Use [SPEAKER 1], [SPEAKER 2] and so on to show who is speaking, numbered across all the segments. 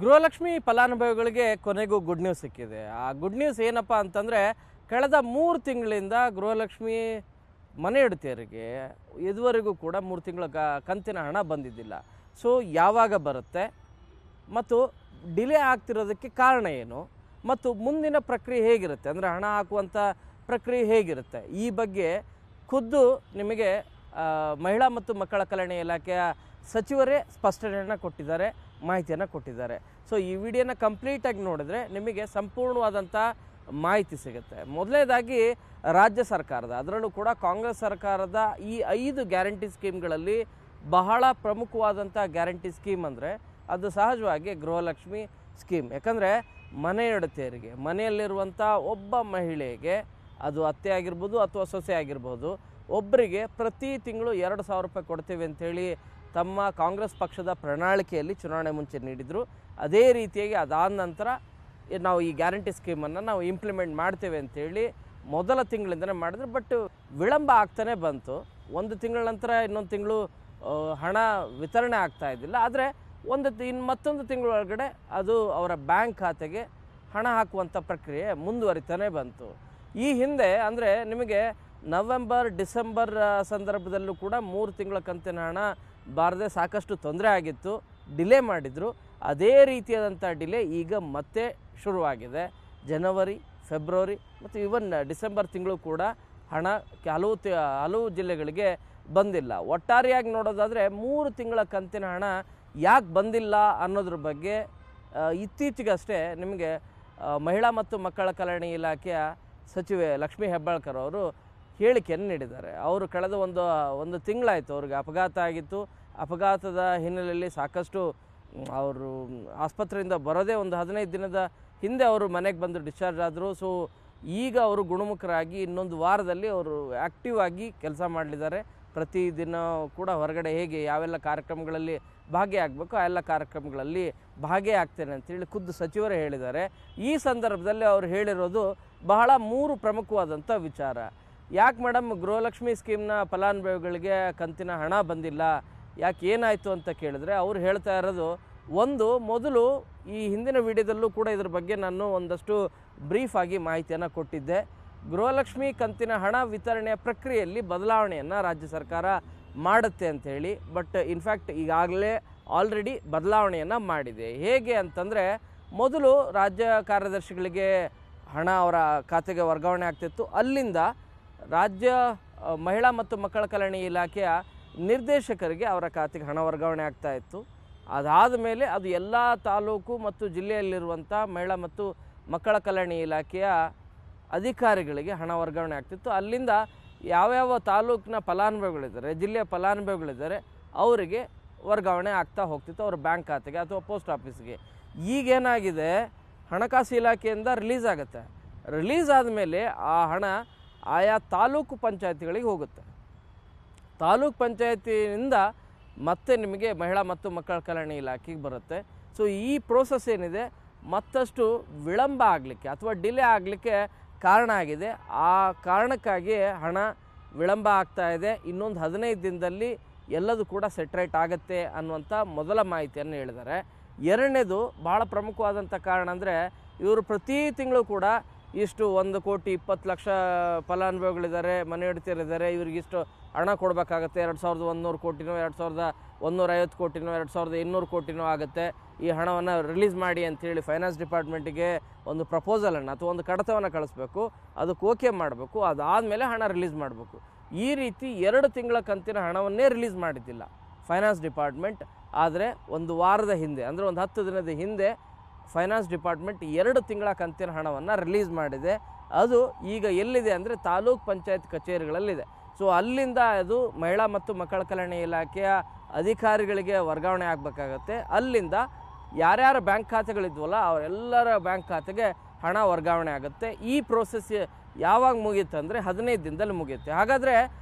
[SPEAKER 1] ಗೃಹಲಕ್ಷ್ಮಿ ಫಲಾನುಭವಿಗಳಿಗೆ ಕೊನೆಗೂ good news ಸಿಕ್ಕಿದೆ. ಆ ಗುಡ್ ನ್ಯೂಸ್ ಏನಪ್ಪ ಅಂತಂದರೆ, ಕಳೆದ 3 ತಿಂಗಳಿಂದ ಗೃಹಲಕ್ಷ್ಮಿ ಮನೆ ಹೆಂಡತಿಯರಿಗೆ ಇದುವರೆಗೂ ಕೂಡ 3 ತಿಂಗಳ ಕಂತಿನ ಹಣ ಬಂದಿದ್ದಿಲ್ಲ. ಸೊ ಯಾವಾಗ ಬರುತ್ತೆ ಮತ್ತು ಡಿಲೇ ಆಗ್ತಿರೋದಕ್ಕೆ ಕಾರಣ ಏನು ಮತ್ತು ಮುಂದಿನ ಪ್ರಕ್ರಿಯೆ ಹೇಗಿರುತ್ತೆ, ಅಂದರೆ ಹಣ ಹಾಕುವಂಥ ಪ್ರಕ್ರಿಯೆ ಹೇಗಿರುತ್ತೆ, ಈ ಬಗ್ಗೆ ಖುದ್ದು ನಿಮಗೆ ಮಹಿಳಾ ಮತ್ತು ಮಕ್ಕಳ ಕಲ್ಯಾಣ ಇಲಾಖೆಯ ಸಚಿವರೇ ಸ್ಪಷ್ಟನೆಯನ್ನು ಕೊಟ್ಟಿದ್ದಾರೆ, ಮಾಹಿತಿಯನ್ನು ಕೊಟ್ಟಿದ್ದಾರೆ. ಸೊ ಈ ವಿಡಿಯೋನ ಕಂಪ್ಲೀಟಾಗಿ ನೋಡಿದ್ರೆ ನಿಮಗೆ ಸಂಪೂರ್ಣವಾದಂಥ ಮಾಹಿತಿ ಸಿಗುತ್ತೆ. ಮೊದಲನೇದಾಗಿ ರಾಜ್ಯ ಸರ್ಕಾರದ, ಅದರಲ್ಲೂ ಕೂಡ ಕಾಂಗ್ರೆಸ್ ಸರ್ಕಾರದ ಈ 5 ಗ್ಯಾರಂಟಿ ಸ್ಕೀಮ್ಗಳಲ್ಲಿ ಬಹಳ ಪ್ರಮುಖವಾದಂಥ ಗ್ಯಾರಂಟಿ ಸ್ಕೀಮ್ ಅಂದರೆ ಅದು ಸಹಜವಾಗಿ ಗೃಹಲಕ್ಷ್ಮಿ ಸ್ಕೀಮ್. ಯಾಕಂದರೆ ಮನೆ ಹೆಂಡತಿಯರಿಗೆ, ಮನೆಯಲ್ಲಿರುವಂಥ ಒಬ್ಬ ಮಹಿಳೆಗೆ, ಅದು ಅತ್ತೆ ಆಗಿರ್ಬೋದು ಅಥವಾ ಸೊಸೆ ಆಗಿರ್ಬೋದು, ಒಬ್ಬರಿಗೆ ಪ್ರತಿ ತಿಂಗಳು 2,000 ರೂಪಾಯಿ ಕೊಡ್ತೇವೆ ಅಂಥೇಳಿ ತಮ್ಮ ಕಾಂಗ್ರೆಸ್ ಪಕ್ಷದ ಪ್ರಣಾಳಿಕೆಯಲ್ಲಿ ಚುನಾವಣೆ ಮುಂಚೆ ನೀಡಿದರು. ಅದೇ ರೀತಿಯಾಗಿ ಅದಾದ ನಂತರ ನಾವು ಈ ಗ್ಯಾರಂಟಿ ಸ್ಕೀಮನ್ನು ನಾವು ಇಂಪ್ಲಿಮೆಂಟ್ ಮಾಡ್ತೇವೆ ಅಂಥೇಳಿ ಮೊದಲ ತಿಂಗಳಿಂದನೇ ಮಾಡಿದ್ರು. ಬಟ್ ವಿಳಂಬ ಆಗ್ತಾನೆ ಬಂತು. ಒಂದು ತಿಂಗಳ ನಂತರ ಇನ್ನೊಂದು ತಿಂಗಳು ಹಣ ವಿತರಣೆ ಆಗ್ತಾ ಇದ್ದಿಲ್ಲ. ಆದರೆ ಮತ್ತೊಂದು ತಿಂಗಳೊಳಗಡೆ ಅದು ಅವರ ಬ್ಯಾಂಕ್ ಖಾತೆಗೆ ಹಣ ಹಾಕುವಂಥ ಪ್ರಕ್ರಿಯೆ ಮುಂದುವರಿತಾನೆ ಬಂತು. ಈ ಹಿಂದೆ ಅಂದರೆ ನಿಮಗೆ ನವೆಂಬರ್ ಡಿಸೆಂಬರ್ ಸಂದರ್ಭದಲ್ಲೂ ಕೂಡ 3 ತಿಂಗಳ ಕಂತಿನ ಹಣ ಬಾರದೆ ಸಾಕಷ್ಟು ತೊಂದರೆ ಆಗಿತ್ತು, ಡಿಲೇ ಮಾಡಿದರು. ಅದೇ ರೀತಿಯಾದಂಥ ಡಿಲೇ ಈಗ ಮತ್ತೆ ಶುರುವಾಗಿದೆ. ಜನವರಿ, ಫೆಬ್ರವರಿ ಮತ್ತು ಇವನ್ ಡಿಸೆಂಬರ್ ತಿಂಗಳು ಕೂಡ ಹಣ ಹಲವು ಜಿಲ್ಲೆಗಳಿಗೆ ಬಂದಿಲ್ಲ. ಒಟ್ಟಾರೆಯಾಗಿ ನೋಡೋದಾದರೆ 3 ತಿಂಗಳ ಕಂತಿನ ಹಣ ಯಾಕೆ ಬಂದಿಲ್ಲ ಅನ್ನೋದ್ರ ಬಗ್ಗೆ ಇತ್ತೀಚೆಗಷ್ಟೇ ನಿಮಗೆ ಮಹಿಳಾ ಮತ್ತು ಮಕ್ಕಳ ಕಲ್ಯಾಣ ಇಲಾಖೆಯ ಸಚಿವೆ ಲಕ್ಷ್ಮೀ ಹೆಬ್ಬಾಳ್ಕರ್ ಅವರು ಹೇಳಿಕೆಯನ್ನು ನೀಡಿದ್ದಾರೆ. ಅವರು ಕಳೆದ ಒಂದು ತಿಂಗಳಾಯಿತು, ಅವ್ರಿಗೆ ಅಪಘಾತ ಆಗಿತ್ತು. ಅಪಘಾತದ ಹಿನ್ನೆಲೆಯಲ್ಲಿ ಸಾಕಷ್ಟು ಅವರು ಆಸ್ಪತ್ರೆಯಿಂದ ಬರೋದೇ ಒಂದು 15 ದಿನದ ಹಿಂದೆ ಅವರು ಮನೆಗೆ ಬಂದು ಡಿಸ್ಚಾರ್ಜ್ ಆದರು. ಸೊ ಈಗ ಅವರು ಗುಣಮುಖರಾಗಿ ಇನ್ನೊಂದು ವಾರದಲ್ಲಿ ಅವರು ಆ್ಯಕ್ಟಿವ್ ಆಗಿ ಕೆಲಸ ಮಾಡಲಿದ್ದಾರೆ. ಪ್ರತಿದಿನ ಕೂಡ ಹೊರಗಡೆ ಹೇಗೆ ಯಾವೆಲ್ಲ ಕಾರ್ಯಕ್ರಮಗಳಲ್ಲಿ ಭಾಗಿಯಾಗಬೇಕು ಆ ಎಲ್ಲ ಕಾರ್ಯಕ್ರಮಗಳಲ್ಲಿ ಭಾಗಿಯಾಗ್ತೇನೆ ಅಂತೇಳಿ ಖುದ್ದು ಸಚಿವರೇ ಹೇಳಿದ್ದಾರೆ. ಈ ಸಂದರ್ಭದಲ್ಲಿ ಅವರು ಹೇಳಿರೋದು ಬಹಳ 3 ಪ್ರಮುಖವಾದಂಥ ವಿಚಾರ. ಯಾಕೆ ಮೇಡಮ್ ಗೃಹಲಕ್ಷ್ಮಿ ಸ್ಕೀಮ್ನ ಫಲಾನುಭವಿಗಳಿಗೆ ಕಂತಿನ ಹಣ ಬಂದಿಲ್ಲ, ಯಾಕೆ ಏನಾಯಿತು ಅಂತ ಕೇಳಿದ್ರೆ ಅವ್ರು ಹೇಳ್ತಾ ಇರೋದು, ಮೊದಲು ಈ ಹಿಂದಿನ ವಿಡಿಯೋದಲ್ಲೂ ಕೂಡ ಇದ್ರ ಬಗ್ಗೆ ನಾನು ಒಂದಷ್ಟು ಬ್ರೀಫಾಗಿ ಮಾಹಿತಿಯನ್ನು ಕೊಟ್ಟಿದ್ದೆ. ಗೃಹಲಕ್ಷ್ಮಿ ಕಂತಿನ ಹಣ ವಿತರಣೆಯ ಪ್ರಕ್ರಿಯೆಯಲ್ಲಿ ಬದಲಾವಣೆಯನ್ನು ರಾಜ್ಯ ಸರ್ಕಾರ ಮಾಡುತ್ತೆ ಅಂಥೇಳಿ. ಬಟ್ ಇನ್ಫ್ಯಾಕ್ಟ್ ಈಗಾಗಲೇ ಆಲ್ರೆಡಿ ಬದಲಾವಣೆಯನ್ನು ಮಾಡಿದೆ. ಹೇಗೆ ಅಂತಂದರೆ, ಮೊದಲು ರಾಜ್ಯ ಕಾರ್ಯದರ್ಶಿಗಳಿಗೆ ಹಣ ಅವರ ಖಾತೆಗೆ ವರ್ಗಾವಣೆ ಆಗ್ತಿತ್ತು. ಅಲ್ಲಿಂದ ರಾಜ್ಯ ಮಹಿಳಾ ಮತ್ತು ಮಕ್ಕಳ ಕಲ್ಯಾಣ ಇಲಾಖೆಯ ನಿರ್ದೇಶಕರಿಗೆ ಅವರ ಖಾತೆಗೆ ಹಣ ವರ್ಗಾವಣೆ ಆಗ್ತಾಯಿತ್ತು. ಅದಾದ ಮೇಲೆ ಅದು ಎಲ್ಲ ತಾಲೂಕು ಮತ್ತು ಜಿಲ್ಲೆಯಲ್ಲಿರುವಂಥ ಮಹಿಳಾ ಮತ್ತು ಮಕ್ಕಳ ಕಲ್ಯಾಣ ಇಲಾಖೆಯ ಅಧಿಕಾರಿಗಳಿಗೆ ಹಣ ವರ್ಗಾವಣೆ ಆಗ್ತಿತ್ತು. ಅಲ್ಲಿಂದ ಯಾವ್ಯಾವ ತಾಲೂಕಿನ ಫಲಾನುಭವಿಗಳಿದ್ದಾರೆ, ಜಿಲ್ಲೆಯ ಫಲಾನುಭವಿಗಳಿದ್ದಾರೆ, ಅವರಿಗೆ ವರ್ಗಾವಣೆ ಆಗ್ತಾ ಹೋಗ್ತಿತ್ತು ಅವರ ಬ್ಯಾಂಕ್ ಖಾತೆಗೆ ಅಥವಾ ಪೋಸ್ಟ್ ಆಫೀಸ್ಗೆ. ಈಗೇನಾಗಿದೆ, ಹಣಕಾಸು ಇಲಾಖೆಯಿಂದ ರಿಲೀಸ್ ಆಗುತ್ತೆ. ರಿಲೀಸ್ ಆದಮೇಲೆ ಆ ಹಣ ಆಯಾ ತಾಲೂಕು ಪಂಚಾಯತಿಗಳಿಗೆ ಹೋಗುತ್ತೆ. ತಾಲೂಕು ಪಂಚಾಯತಿಯಿಂದ ಮತ್ತೆ ನಿಮಗೆ ಮಹಿಳಾ ಮತ್ತು ಮಕ್ಕಳ ಕಲ್ಯಾಣ ಇಲಾಖೆಗೆ ಬರುತ್ತೆ. ಸೊ ಈ ಪ್ರೋಸೆಸ್ ಏನಿದೆ ಮತ್ತಷ್ಟು ವಿಳಂಬ ಆಗಲಿಕ್ಕೆ ಅಥವಾ ಡಿಲೇ ಆಗಲಿಕ್ಕೆ ಕಾರಣ ಆಗಿದೆ. ಆ ಕಾರಣಕ್ಕಾಗಿ ಹಣ ವಿಳಂಬ ಆಗ್ತಾ ಇದೆ. ಇನ್ನೊಂದು 15 ದಿನದಲ್ಲಿ ಎಲ್ಲದೂ ಕೂಡ ಸೆಟ್ರೈಟ್ ಆಗುತ್ತೆ ಅನ್ನುವಂಥ ಮೊದಲ ಮಾಹಿತಿಯನ್ನು ಹೇಳಿದ್ದಾರೆ. ಎರಡನೇದು ಭಾಳ ಪ್ರಮುಖವಾದಂಥ ಕಾರಣ ಅಂದರೆ, ಇವರು ಪ್ರತಿ ತಿಂಗಳು ಕೂಡ ಇಷ್ಟು 1,20,00,000 ಫಲಾನುಭವಿಗಳಿದ್ದಾರೆ, ಮನೆ ಹೆಂಡತಿಯರಿದ್ದಾರೆ, ಇವ್ರಿಗಿಷ್ಟು ಹಣ ಕೊಡಬೇಕಾಗತ್ತೆ. 2,100 ಕೋಟಿನೋ 2,150 ಕೋಟಿನೋ 2,200 ಕೋಟಿನೋ ಆಗುತ್ತೆ. ಈ ಹಣವನ್ನು ರಿಲೀಸ್ ಮಾಡಿ ಅಂಥೇಳಿ ಫೈನಾನ್ಸ್ ಡಿಪಾರ್ಟ್ಮೆಂಟಿಗೆ ಒಂದು ಪ್ರಪೋಸಲನ್ನು ಅಥವಾ ಒಂದು ಕಡತವನ್ನು ಕಳಿಸ್ಬೇಕು, ಅದಕ್ಕೆ ಓಕೆ ಮಾಡಬೇಕು. ಅದಾದಮೇಲೆ ಹಣ ರಿಲೀಸ್ ಮಾಡಬೇಕು. ಈ ರೀತಿ 2 ತಿಂಗಳ ಕಂತಿನ ಹಣವನ್ನೇ ರಿಲೀಸ್ ಮಾಡಿದ್ದಿಲ್ಲ ಫೈನಾನ್ಸ್ ಡಿಪಾರ್ಟ್ಮೆಂಟ್. ಆದರೆ ಒಂದು ವಾರದ ಹಿಂದೆ, ಅಂದರೆ ಒಂದು 10 ದಿನದ ಹಿಂದೆ ಫೈನಾನ್ಸ್ ಡಿಪಾರ್ಟ್ಮೆಂಟ್ 2 ತಿಂಗಳ ಕಂತಿನ ಹಣವನ್ನು ರಿಲೀಸ್ ಮಾಡಿದೆ. ಅದು ಈಗ ಎಲ್ಲಿದೆ ಅಂದರೆ ತಾಲೂಕ್ ಪಂಚಾಯತ್ ಕಚೇರಿಗಳಲ್ಲಿದೆ. ಸೊ ಅಲ್ಲಿಂದ ಅದು ಮಹಿಳಾ ಮತ್ತು ಮಕ್ಕಳ ಕಲ್ಯಾಣ ಇಲಾಖೆಯ ಅಧಿಕಾರಿಗಳಿಗೆ ವರ್ಗಾವಣೆ ಆಗಬೇಕಾಗತ್ತೆ. ಅಲ್ಲಿಂದ ಯಾರ್ಯಾರ ಬ್ಯಾಂಕ್ ಖಾತೆಗಳಿದ್ವಲ್ಲ ಅವರೆಲ್ಲರ ಬ್ಯಾಂಕ್ ಖಾತೆಗೆ ಹಣ ವರ್ಗಾವಣೆ ಆಗುತ್ತೆ. ಈ ಪ್ರೋಸೆಸ್ ಯಾವಾಗ ಮುಗಿಯುತ್ತೆ ಅಂದರೆ 15 ದಿನದಲ್ಲಿ ಮುಗಿಯುತ್ತೆ. ಹಾಗಾದರೆ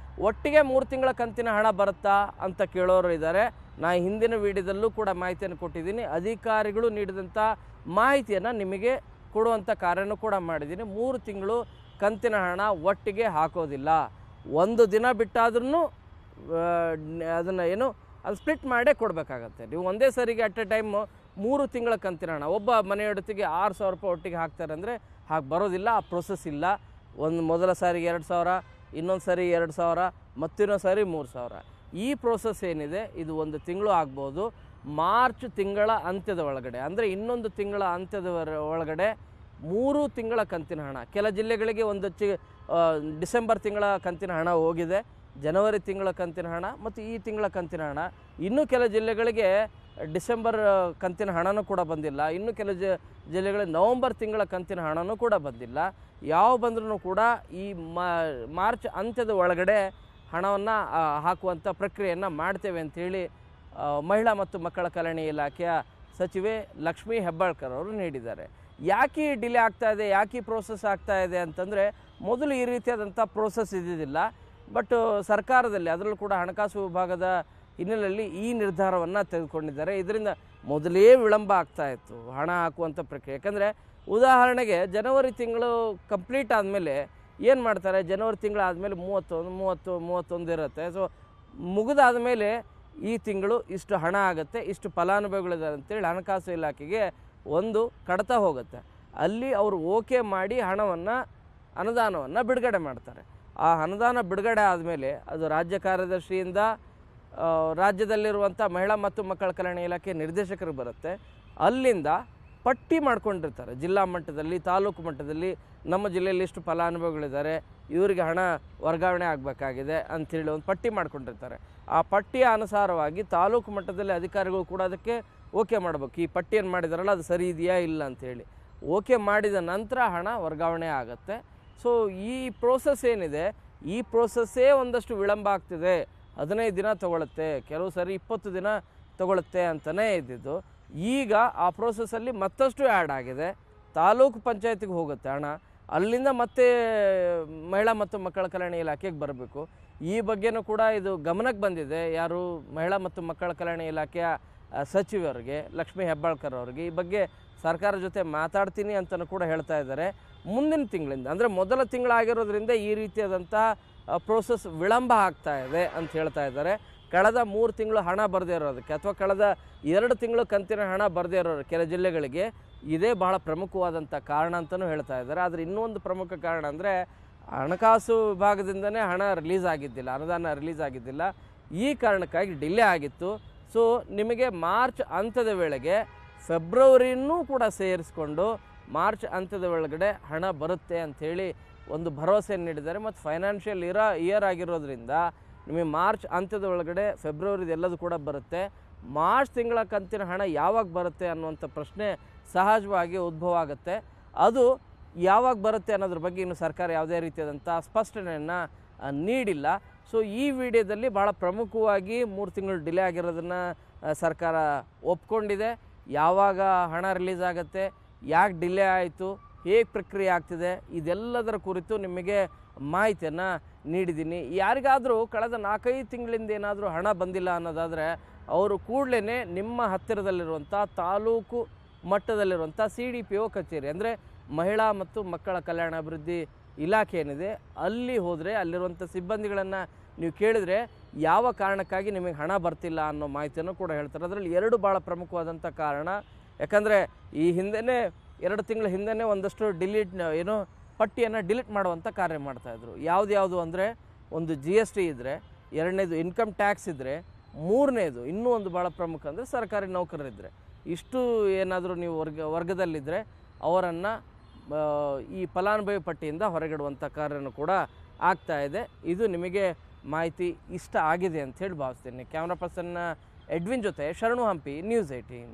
[SPEAKER 1] ಒಟ್ಟಿಗೆ 3 ತಿಂಗಳ ಕಂತಿನ ಹಣ ಬರುತ್ತಾ ಅಂತ ಕೇಳೋರು ಇದ್ದಾರೆ. ನಾನು ಹಿಂದಿನ ವಿಡಿಯೋದಲ್ಲೂ ಕೂಡ ಮಾಹಿತಿಯನ್ನು ಕೊಟ್ಟಿದ್ದೀನಿ. ಅಧಿಕಾರಿಗಳು ನೀಡಿದಂಥ ಮಾಹಿತಿಯನ್ನು ನಿಮಗೆ ಕೊಡುವಂಥ ಕಾರ್ಯನೂ ಕೂಡ ಮಾಡಿದ್ದೀನಿ. 3 ತಿಂಗಳು ಕಂತಿನ ಹಣ ಒಟ್ಟಿಗೆ ಹಾಕೋದಿಲ್ಲ. ಒಂದು ದಿನ ಬಿಟ್ಟಾದ್ರೂ ಅದನ್ನು ಅದು ಸ್ಪ್ಲಿಟ್ ಮಾಡೇ ಕೊಡಬೇಕಾಗತ್ತೆ. ನೀವು ಒಂದೇ ಸರಿಗೆ ಅಟ್ ಎ ಟೈಮು 3 ತಿಂಗಳ ಕಂತಿನ ಹಣ ಒಬ್ಬ ಮನೆಯೊಡತಿಗೆ 6,000 ರೂಪಾಯಿ ಒಟ್ಟಿಗೆ ಹಾಕ್ತಾರೆ ಅಂದರೆ ಹಾಗೆ ಬರೋದಿಲ್ಲ. ಆ ಪ್ರೊಸೆಸ್ ಇಲ್ಲ. ಮೊದಲ ಸಾರಿಗೆ 2,000, ಇನ್ನೊಂದು ಸಾರಿ 2,000, ಮತ್ತಿನ್ನೊಂದು ಸಾರಿ 3,000. ಈ ಪ್ರೋಸೆಸ್ ಏನಿದೆ ಇದು 1 ತಿಂಗಳು ಆಗ್ಬೋದು. ಮಾರ್ಚ್ ತಿಂಗಳ ಅಂತ್ಯದ ಒಳಗಡೆ ಅಂದರೆ ಇನ್ನೊಂದು ತಿಂಗಳ ಅಂತ್ಯದ ಒಳಗಡೆ 3 ತಿಂಗಳ ಕಂತಿನ ಹಣ, ಕೆಲ ಜಿಲ್ಲೆಗಳಿಗೆ ಡಿಸೆಂಬರ್ ತಿಂಗಳ ಕಂತಿನ ಹಣ ಹೋಗಿದೆ, ಜನವರಿ ತಿಂಗಳ ಕಂತಿನ ಹಣ ಮತ್ತು ಈ ತಿಂಗಳ ಕಂತಿನ ಹಣ, ಇನ್ನೂ ಕೆಲ ಜಿಲ್ಲೆಗಳಿಗೆ ಡಿಸೆಂಬರ್ ಕಂತಿನ ಹಣನೂ ಕೂಡ ಬಂದಿಲ್ಲ, ಇನ್ನು ಕೆಲ ಜಿಲ್ಲೆಗಳಿಗೆ ನವಂಬರ್ ತಿಂಗಳ ಕಂತಿನ ಹಣನೂ ಕೂಡ ಬಂದಿಲ್ಲ. ಯಾವ ಬಂದ್ರೂ ಕೂಡ ಈ ಮಾರ್ಚ್ ಅಂತ್ಯದ ಒಳಗಡೆ ಹಣವನ್ನು ಹಾಕುವಂಥ ಪ್ರಕ್ರಿಯೆಯನ್ನು ಮಾಡ್ತೇವೆ ಅಂಥೇಳಿ ಮಹಿಳಾ ಮತ್ತು ಮಕ್ಕಳ ಕಲ್ಯಾಣ ಇಲಾಖೆಯ ಸಚಿವೆ ಲಕ್ಷ್ಮೀ ಹೆಬ್ಬಾಳ್ಕರ್ ಅವರು ನೀಡಿದ್ದಾರೆ. ಯಾಕೆ ಡಿಲೇ ಆಗ್ತಾಯಿದೆ, ಯಾಕೆ ಪ್ರೋಸೆಸ್ ಆಗ್ತಾಯಿದೆ ಅಂತಂದರೆ ಮೊದಲು ಈ ರೀತಿಯಾದಂಥ ಪ್ರೋಸೆಸ್ ಇದ್ದಿದ್ದಿಲ್ಲ. ಬಟ್ ಸರ್ಕಾರದಲ್ಲಿ ಅದರಲ್ಲೂ ಕೂಡ ಹಣಕಾಸು ವಿಭಾಗದ ಹಿನ್ನೆಲೆಯಲ್ಲಿ ಈ ನಿರ್ಧಾರವನ್ನು ತೆಗೆದುಕೊಂಡಿದ್ದಾರೆ. ಇದರಿಂದ ಮೊದಲೇ ವಿಳಂಬ ಆಗ್ತಾಯಿತ್ತು ಹಣ ಹಾಕುವಂಥ ಪ್ರಕ್ರಿಯೆ. ಯಾಕಂದರೆ ಉದಾಹರಣೆಗೆ ಜನವರಿ ತಿಂಗಳು ಕಂಪ್ಲೀಟ್ ಆದಮೇಲೆ ಏನು ಮಾಡ್ತಾರೆ, ಜನವರಿ ತಿಂಗಳು ಆದಮೇಲೆ 31 ಇರುತ್ತೆ. ಸೊ ಮುಗಿದಾದ ಮೇಲೆ ಈ ತಿಂಗಳು ಇಷ್ಟು ಹಣ ಆಗುತ್ತೆ, ಇಷ್ಟು ಫಲಾನುಭವಿಗಳಿದ್ದಾರೆ ಅಂತೇಳಿ ಹಣಕಾಸು ಇಲಾಖೆಗೆ ಒಂದು ಕಡತ ಹೋಗುತ್ತೆ. ಅಲ್ಲಿ ಅವರು ಓಕೆ ಮಾಡಿ ಅನುದಾನವನ್ನು ಬಿಡುಗಡೆ ಮಾಡ್ತಾರೆ. ಆ ಅನುದಾನ ಬಿಡುಗಡೆ ಆದಮೇಲೆ ಅದು ರಾಜ್ಯ ಕಾರ್ಯದರ್ಶಿಯಿಂದ ರಾಜ್ಯದಲ್ಲಿರುವಂಥ ಮಹಿಳಾ ಮತ್ತು ಮಕ್ಕಳ ಕಲ್ಯಾಣ ಇಲಾಖೆ ನಿರ್ದೇಶಕರು ಬರುತ್ತೆ. ಅಲ್ಲಿಂದ ಪಟ್ಟಿ ಮಾಡ್ಕೊಂಡಿರ್ತಾರೆ, ಜಿಲ್ಲಾ ಮಟ್ಟದಲ್ಲಿ, ತಾಲೂಕು ಮಟ್ಟದಲ್ಲಿ ನಮ್ಮ ಜಿಲ್ಲೆಯಲ್ಲಿ ಇಷ್ಟು ಫಲಾನುಭವಿಗಳಿದ್ದಾರೆ, ಇವರಿಗೆ ಹಣ ವರ್ಗಾವಣೆ ಆಗಬೇಕಾಗಿದೆ ಅಂಥೇಳಿ ಒಂದು ಪಟ್ಟಿ ಮಾಡ್ಕೊಂಡಿರ್ತಾರೆ. ಆ ಪಟ್ಟಿಯ ಅನುಸಾರವಾಗಿ ತಾಲೂಕು ಮಟ್ಟದಲ್ಲಿ ಅಧಿಕಾರಿಗಳು ಕೂಡ ಅದಕ್ಕೆ ಓಕೆ ಮಾಡಬೇಕು. ಈ ಪಟ್ಟಿಯನ್ನು ಮಾಡಿದಾರಲ್ಲ ಅದು ಸರಿ ಇದೆಯಾ ಇಲ್ಲ ಅಂಥೇಳಿ ಓಕೆ ಮಾಡಿದ ನಂತರ ಹಣ ವರ್ಗಾವಣೆ ಆಗುತ್ತೆ. ಸೊ ಈ ಪ್ರೋಸೆಸ್ ಏನಿದೆ, ಈ ಪ್ರೋಸೆಸ್ಸೇ ಒಂದಷ್ಟು ವಿಳಂಬ ಆಗ್ತಿದೆ. 15 ದಿನ ತೊಗೊಳುತ್ತೆ, ಕೆಲವು ಸರಿ 20 ದಿನ ತೊಗೊಳುತ್ತೆ ಅಂತಲೇ ಇದ್ದಿದ್ದು. ಈಗ ಆ ಪ್ರೋಸೆಸ್ಸಲ್ಲಿ ಮತ್ತಷ್ಟು ಆ್ಯಡ್ ಆಗಿದೆ. ತಾಲೂಕು ಪಂಚಾಯತಿಗೆ ಹೋಗುತ್ತೆ ಹಣ, ಅಲ್ಲಿಂದ ಮತ್ತೆ ಮಹಿಳಾ ಮತ್ತು ಮಕ್ಕಳ ಕಲ್ಯಾಣ ಇಲಾಖೆಗೆ ಬರಬೇಕು. ಈ ಬಗ್ಗೆನೂ ಕೂಡ ಇದು ಗಮನಕ್ಕೆ ಬಂದಿದೆ. ಯಾರು ಮಹಿಳಾ ಮತ್ತು ಮಕ್ಕಳ ಕಲ್ಯಾಣ ಇಲಾಖೆಯ ಸಚಿವರಿಗೆ ಲಕ್ಷ್ಮೀ ಹೆಬ್ಬಾಳ್ಕರ್ ಅವರಿಗೆ ಈ ಬಗ್ಗೆ ಸರ್ಕಾರ ಜೊತೆ ಮಾತಾಡ್ತೀನಿ ಅಂತಲೂ ಕೂಡ ಹೇಳ್ತಾ ಇದ್ದಾರೆ. ಮುಂದಿನ ತಿಂಗಳಿಂದ ಅಂದರೆ ಮೊದಲ ತಿಂಗಳಾಗಿರೋದ್ರಿಂದ ಈ ರೀತಿಯಾದಂಥ ಪ್ರೋಸೆಸ್ ವಿಳಂಬ ಆಗ್ತಾ ಇದೆ ಅಂತ ಹೇಳ್ತಾ ಇದ್ದಾರೆ. ಕಳೆದ 3 ತಿಂಗಳು ಹಣ ಬರದೇ ಇರೋದಕ್ಕೆ ಅಥವಾ ಕಳೆದ 2 ತಿಂಗಳು ಕಂತಿನ ಹಣ ಬರದೇ ಇರೋರು ಕೆಲ ಜಿಲ್ಲೆಗಳಿಗೆ ಇದೇ ಬಹಳ ಪ್ರಮುಖವಾದಂಥ ಕಾರಣ ಅಂತಲೂ ಹೇಳ್ತಾ ಇದ್ದಾರೆ. ಆದರೆ ಇನ್ನೊಂದು ಪ್ರಮುಖ ಕಾರಣ ಅಂದರೆ ಹಣಕಾಸು ವಿಭಾಗದಿಂದನೇ ಹಣ ರಿಲೀಸ್ ಆಗಿದ್ದಿಲ್ಲ, ಅನುದಾನ ರಿಲೀಸ್ ಆಗಿದ್ದಿಲ್ಲ. ಈ ಕಾರಣಕ್ಕಾಗಿ ಡಿಲೇ ಆಗಿತ್ತು. ಸೊ ನಿಮಗೆ ಮಾರ್ಚ್ ಅಂತ್ಯದ ವೇಳೆಗೆ ಫೆಬ್ರವರಿನೂ ಕೂಡ ಸೇರಿಸ್ಕೊಂಡು ಮಾರ್ಚ್ ಅಂತ್ಯದ ಒಳಗಡೆ ಹಣ ಬರುತ್ತೆ ಅಂಥೇಳಿ ಒಂದು ಭರವಸೆಯನ್ನು ನೀಡಿದ್ದಾರೆ. ಮತ್ತು ಫೈನಾನ್ಷಿಯಲ್ ಇಯರ್ ಆಗಿರೋದ್ರಿಂದ ನಿಮಗೆ ಮಾರ್ಚ್ ಅಂತ್ಯದ ಒಳಗಡೆ ಫೆಬ್ರವರಿದು ಎಲ್ಲದೂ ಕೂಡ ಬರುತ್ತೆ. ಮಾರ್ಚ್ ತಿಂಗಳ ಕಂತಿನ ಹಣ ಯಾವಾಗ ಬರುತ್ತೆ ಅನ್ನುವಂಥ ಪ್ರಶ್ನೆ ಸಹಜವಾಗಿ ಉದ್ಭವ ಆಗುತ್ತೆ. ಅದು ಯಾವಾಗ ಬರುತ್ತೆ ಅನ್ನೋದ್ರ ಬಗ್ಗೆ ಇನ್ನು ಸರ್ಕಾರ ಯಾವುದೇ ರೀತಿಯಾದಂಥ ಸ್ಪಷ್ಟನೆಯನ್ನು ನೀಡಿಲ್ಲ. ಸೊ ಈ ವಿಡಿಯೋದಲ್ಲಿ ಭಾಳ ಪ್ರಮುಖವಾಗಿ 3 ತಿಂಗಳು ಡಿಲೇ ಆಗಿರೋದನ್ನು ಸರ್ಕಾರ ಒಪ್ಕೊಂಡಿದೆ. ಯಾವಾಗ ಹಣ ರಿಲೀಸ್ ಆಗುತ್ತೆ, ಯಾಕೆ ಡಿಲೇ ಆಯಿತು, ಹೇಗೆ ಪ್ರಕ್ರಿಯೆ ಆಗ್ತಿದೆ, ಇದೆಲ್ಲದರ ಕುರಿತು ನಿಮಗೆ ಮಾಹಿತಿಯನ್ನು ನೀಡಿದ್ದೀನಿ. ಯಾರಿಗಾದರೂ ಕಳೆದ 4-5 ತಿಂಗಳಿಂದ ಏನಾದರೂ ಹಣ ಬಂದಿಲ್ಲ ಅನ್ನೋದಾದರೆ ಅವರು ಕೂಡಲೇ ನಿಮ್ಮ ಹತ್ತಿರದಲ್ಲಿರುವಂಥ ತಾಲೂಕು ಮಟ್ಟದಲ್ಲಿರುವಂಥ CDPO ಕಚೇರಿ ಅಂದರೆ ಮಹಿಳಾ ಮತ್ತು ಮಕ್ಕಳ ಕಲ್ಯಾಣ ಅಭಿವೃದ್ಧಿ ಇಲಾಖೆ ಏನಿದೆ ಅಲ್ಲಿ ಹೋದರೆ ಅಲ್ಲಿರುವಂಥ ಸಿಬ್ಬಂದಿಗಳನ್ನು ನೀವು ಕೇಳಿದರೆ ಯಾವ ಕಾರಣಕ್ಕಾಗಿ ನಿಮಗೆ ಹಣ ಬರ್ತಿಲ್ಲ ಅನ್ನೋ ಮಾಹಿತಿಯನ್ನು ಕೂಡ ಹೇಳ್ತಾರೆ. ಅದರಲ್ಲಿ 2 ಭಾಳ ಪ್ರಮುಖವಾದಂಥ ಕಾರಣ. ಯಾಕಂದರೆ ಈ ಹಿಂದೆಯೇ 2 ತಿಂಗಳ ಹಿಂದೆಯೇ ಒಂದಷ್ಟು ಪಟ್ಟಿಯನ್ನು ಡಿಲೀಟ್ ಮಾಡುವಂಥ ಕಾರ್ಯ ಮಾಡ್ತಾಯಿದ್ರು. ಯಾವುದು ಅಂದರೆ ಒಂದು GST ಇದ್ದರೆ, 2ನೇದು ಇನ್ಕಮ್ ಟ್ಯಾಕ್ಸ್ ಇದ್ದರೆ, 3ನೇದು ಇನ್ನೂ ಒಂದು ಭಾಳ ಪ್ರಮುಖ ಅಂದರೆ ಸರ್ಕಾರಿ ನೌಕರರಿದ್ದರೆ. ಇಷ್ಟು ಏನಾದರೂ ನೀವು ವರ್ಗದಲ್ಲಿದ್ದರೆ ಅವರನ್ನು ಈ ಫಲಾನುಭವಿ ಪಟ್ಟಿಯಿಂದ ಹೊರಗಿಡುವಂಥ ಕಾರ್ಯನೂ ಕೂಡ ಆಗ್ತಾಯಿದೆ. ಇದು ನಿಮಗೆ ಮಾಹಿತಿ ಇಷ್ಟ ಆಗಿದೆ ಅಂತ ಹೇಳಿ ಭಾವಿಸ್ತೀನಿ. ಕ್ಯಾಮ್ರಾ ಪರ್ಸನ್ ಎಡ್ವಿನ್ ಜೊತೆ ಶರಣು ಹಂಪಿ, ನ್ಯೂಸ್ 18.